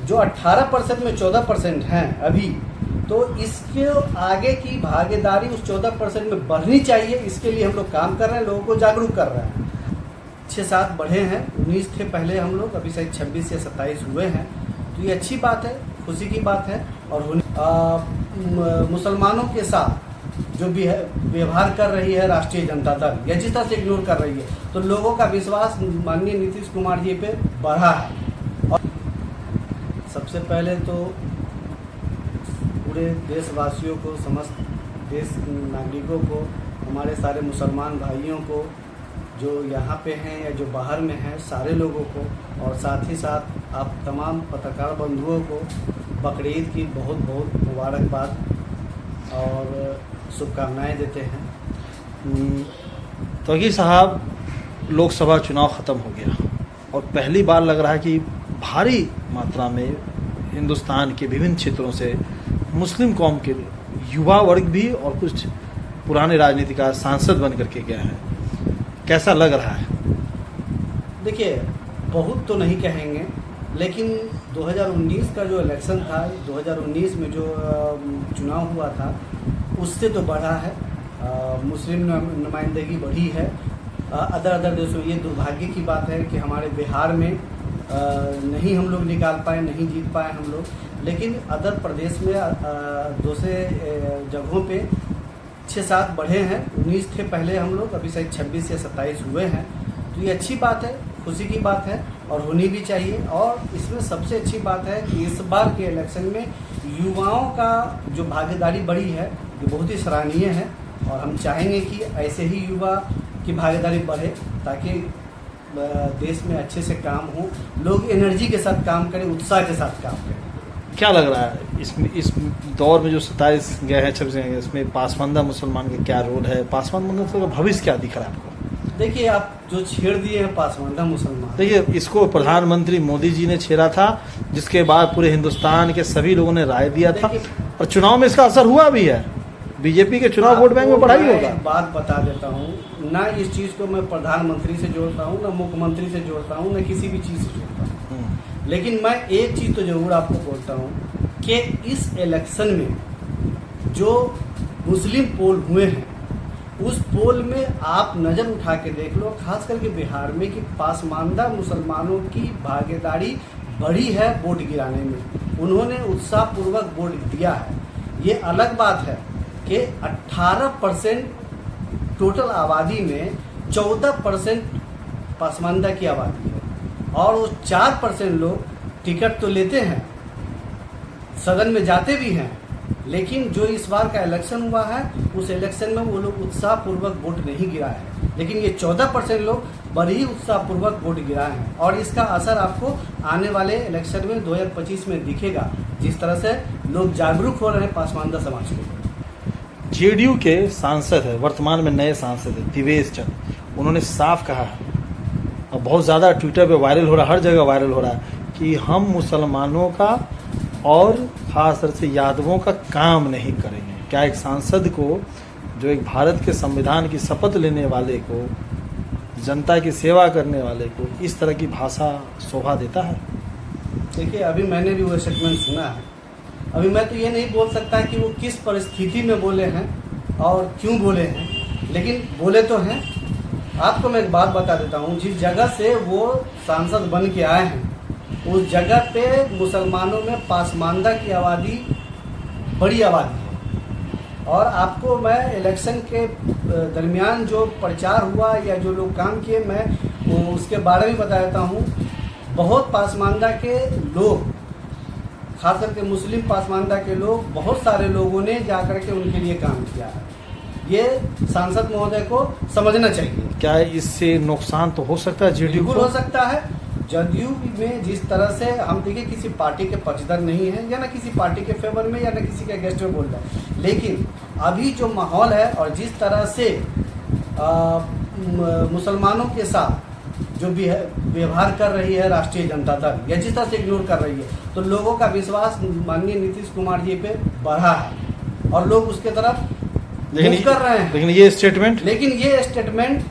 जो 18% में 14% हैं अभी, तो इसके आगे की भागीदारी उस 14% में बढ़नी चाहिए। इसके लिए हम लोग काम कर रहे हैं, लोगों को जागरूक कर रहे हैं। 6-7 बढ़े हैं, 19 थे पहले हम लोग, अभी शायद 26 या 27 हुए हैं। तो ये अच्छी बात है, खुशी की बात है। और मुसलमानों के साथ जो भी है व्यवहार कर रही है राष्ट्रीय जनता दल, या जिस तरह से इग्नोर कर रही है, तो लोगों का विश्वास माननीय नीतीश कुमार जी पे बढ़ा है। और सबसे पहले तो पूरे देशवासियों को, समस्त देश नागरिकों को, हमारे सारे मुसलमान भाइयों को जो यहाँ पे हैं या जो बाहर में हैं, सारे लोगों को, और साथ ही साथ आप तमाम पत्रकार बंधुओं को बकरीद की बहुत बहुत मुबारकबाद और शुभकामनाएं देते हैं। तौकीर साहब, लोकसभा चुनाव ख़त्म हो गया और पहली बार लग रहा है कि भारी मात्रा में हिंदुस्तान के विभिन्न क्षेत्रों से मुस्लिम कौम के युवा वर्ग भी और कुछ पुराने राजनीति का सांसद बन करके गया है। कैसा लग रहा है? देखिए, बहुत तो नहीं कहेंगे, लेकिन 2019 का जो इलेक्शन था, 2019 में जो चुनाव हुआ था, उससे तो बढ़ा है। मुस्लिम नुमाइंदगी बढ़ी है। अदर देशों, ये दुर्भाग्य की बात है कि हमारे बिहार में नहीं हम लोग निकाल पाए, नहीं जीत पाए हम लोग, लेकिन अदर प्रदेश में दूसरे जगहों पे 6-7 बढ़े हैं। 19 थे पहले हम लोग, अभी शायद 26 या 27 हुए हैं। तो ये अच्छी बात है, खुशी की बात है और होनी भी चाहिए। और इसमें सबसे अच्छी बात है कि इस बार के इलेक्शन में युवाओं का जो भागीदारी बढ़ी है, ये बहुत ही सराहनीय है। और हम चाहेंगे कि ऐसे ही युवा की भागीदारी बढ़े, ताकि देश में अच्छे से काम हो, लोग एनर्जी के साथ काम करें, उत्साह के साथ काम करें। क्या लग रहा है इस दौर में जो 27 गए हैं, 26 गए हैं, इसमें पासमानदा मुसलमान का क्या रोल है? पासमानदा का भविष्य क्या दिख रहा है आपको? देखिए, आप जो छेड़ दिए हैं पासमानदा मुसलमान, देखिए, इसको प्रधानमंत्री मोदी जी ने छेड़ा था, जिसके बाद पूरे हिंदुस्तान के सभी लोगों ने राय दिया था और चुनाव में इसका असर हुआ भी है। बीजेपी के चुनाव वोट बैंक में बढ़ाई होगा। बात बता देता हूँ ना, इस चीज़ को मैं प्रधानमंत्री से जोड़ता हूँ, ना मुख्यमंत्री से जोड़ता हूँ, ना किसी भी चीज़ से जोड़ता हूँ, लेकिन मैं एक चीज़ तो जरूर आपको बोलता हूँ कि इस इलेक्शन में जो मुस्लिम पोल हुए हैं, उस पोल में आप नज़र उठा के देख लो, खास करके बिहार में, कि पासमानदा मुसलमानों की भागीदारी बढ़ी है वोट गिराने में। उन्होंने उत्साहपूर्वक वोट दिया है। ये अलग बात है कि 18% टोटल आबादी में 14% पासमानदा की आबादी है, और वो 4% लोग टिकट तो लेते हैं, सदन में जाते भी हैं, लेकिन जो इस बार का इलेक्शन हुआ है, उस इलेक्शन में वो लोग उत्साहपूर्वक वोट नहीं गिराए हैं, लेकिन ये 14% लोग बड़ी ही उत्साहपूर्वक वोट गिराए हैं। और इसका असर आपको आने वाले इलेक्शन में 2025 में दिखेगा, जिस तरह से लोग जागरूक हो रहे हैं पासमानदा समाज को। जेडीयू के सांसद है, वर्तमान में नए सांसद है दिवेश चंद, उन्होंने साफ कहा है और बहुत ज़्यादा ट्विटर पे वायरल हो रहा है, हर जगह वायरल हो रहा है, कि हम मुसलमानों का और ख़ास तरह से यादवों का काम नहीं करेंगे। क्या एक सांसद को, जो एक भारत के संविधान की शपथ लेने वाले को, जनता की सेवा करने वाले को, इस तरह की भाषा शोभा देता है? देखिए, अभी मैंने भी वो स्टेटमेंट सुना है। अभी मैं तो ये नहीं बोल सकता कि वो किस परिस्थिति में बोले हैं और क्यों बोले हैं, लेकिन बोले तो हैं। आपको मैं एक बात बता देता हूँ, जिस जगह से वो सांसद बन के आए हैं, उस जगह पे मुसलमानों में पासमानदा की आबादी बड़ी आबादी है। और आपको मैं इलेक्शन के दरमियान जो प्रचार हुआ या जो लोग काम किए, मैं उसके बारे में बता देता हूँ। बहुत पासमानदा के लोग, खास करके मुस्लिम पासमानदा के लोग, बहुत सारे लोगों ने जाकर के उनके लिए काम किया है। ये सांसद महोदय को समझना चाहिए। क्या इससे नुकसान तो हो सकता है जेडीयू को? हो सकता है। जदयू में जिस तरह से हम देखिए, किसी पार्टी के पक्षधर नहीं है, या ना किसी पार्टी के फेवर में, या ना किसी के अगेंस्ट में बोल रहा है, लेकिन अभी जो माहौल है और जिस तरह से मुसलमानों के साथ जो भी है व्यवहार कर रही है राष्ट्रीय जनता दल, या जिस तरह से इग्नोर कर रही है, तो लोगों का विश्वास माननीय नीतीश कुमार जी पे बढ़ा है और लोग उसके तरफ लेकिन कर रहे हैं। लेकिन ये स्टेटमेंट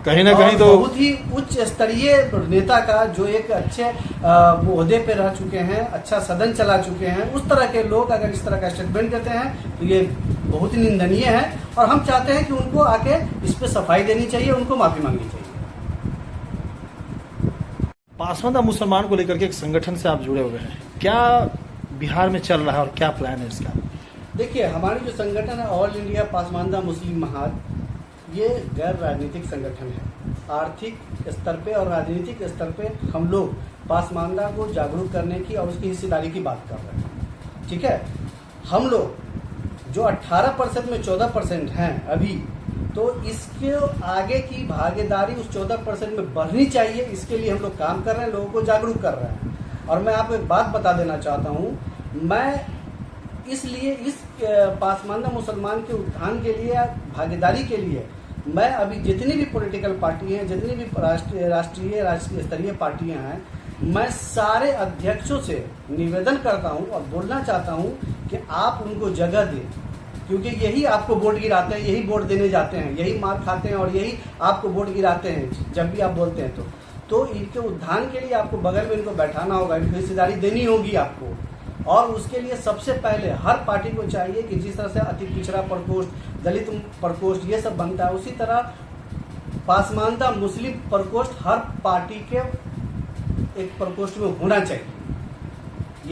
कहीं ना कहीं और तो बहुत ही उच्च स्तरीय नेता का, जो एक अच्छे ओहदे पे रह चुके हैं, अच्छा सदन चला चुके हैं, उस तरह के लोग अगर इस तरह का स्टेटमेंट देते हैं तो ये बहुत ही निंदनीय है। और हम चाहते हैं कि उनको आके इस पे सफाई देनी चाहिए, उनको माफी मांगनी चाहिए। पासवान मुसलमान को लेकर के एक संगठन से आप जुड़े हुए हैं, क्या बिहार में चल रहा है और क्या प्लान है इसका? देखिए, हमारी जो संगठन है ऑल इंडिया पासमानदा मुस्लिम महाद, ये गैर राजनीतिक संगठन है। आर्थिक स्तर पे और राजनीतिक स्तर पे हम लोग पासमानदा को जागरूक करने की और उसकी हिस्सेदारी की बात कर रहे हैं। ठीक है, हम लोग जो 18% में 14% हैं अभी, तो इसके आगे की भागीदारी उस 14% में बढ़नी चाहिए। इसके लिए हम लोग काम कर रहे हैं, लोगों को जागरूक कर रहे हैं। और मैं आपको एक बात बता देना चाहता हूँ, मैं इसलिए इस पासमानदा मुसलमान के उत्थान के लिए, भागीदारी के लिए, मैं अभी जितनी भी पॉलिटिकल पार्टी हैं, जितनी भी राष्ट्रीय स्तरीय पार्टियां हैं, मैं सारे अध्यक्षों से निवेदन करता हूं और बोलना चाहता हूं कि आप उनको जगह दें, क्योंकि यही आपको वोट गिराते हैं, यही वोट देने जाते हैं, यही मार खाते हैं और यही आपको वोट गिराते हैं जब भी आप बोलते हैं। तो इनके उत्थान के लिए आपको बगल में इनको बैठाना होगा, इनको हिस्सेदारी देनी होगी आपको। और उसके लिए सबसे पहले हर पार्टी को चाहिए कि जिस तरह से अति पिछड़ा प्रकोष्ठ, दलित प्रकोष्ठ, ये सब बनता है, उसी तरह पासमानदा मुस्लिम प्रकोष्ठ हर पार्टी के एक प्रकोष्ठ में होना चाहिए।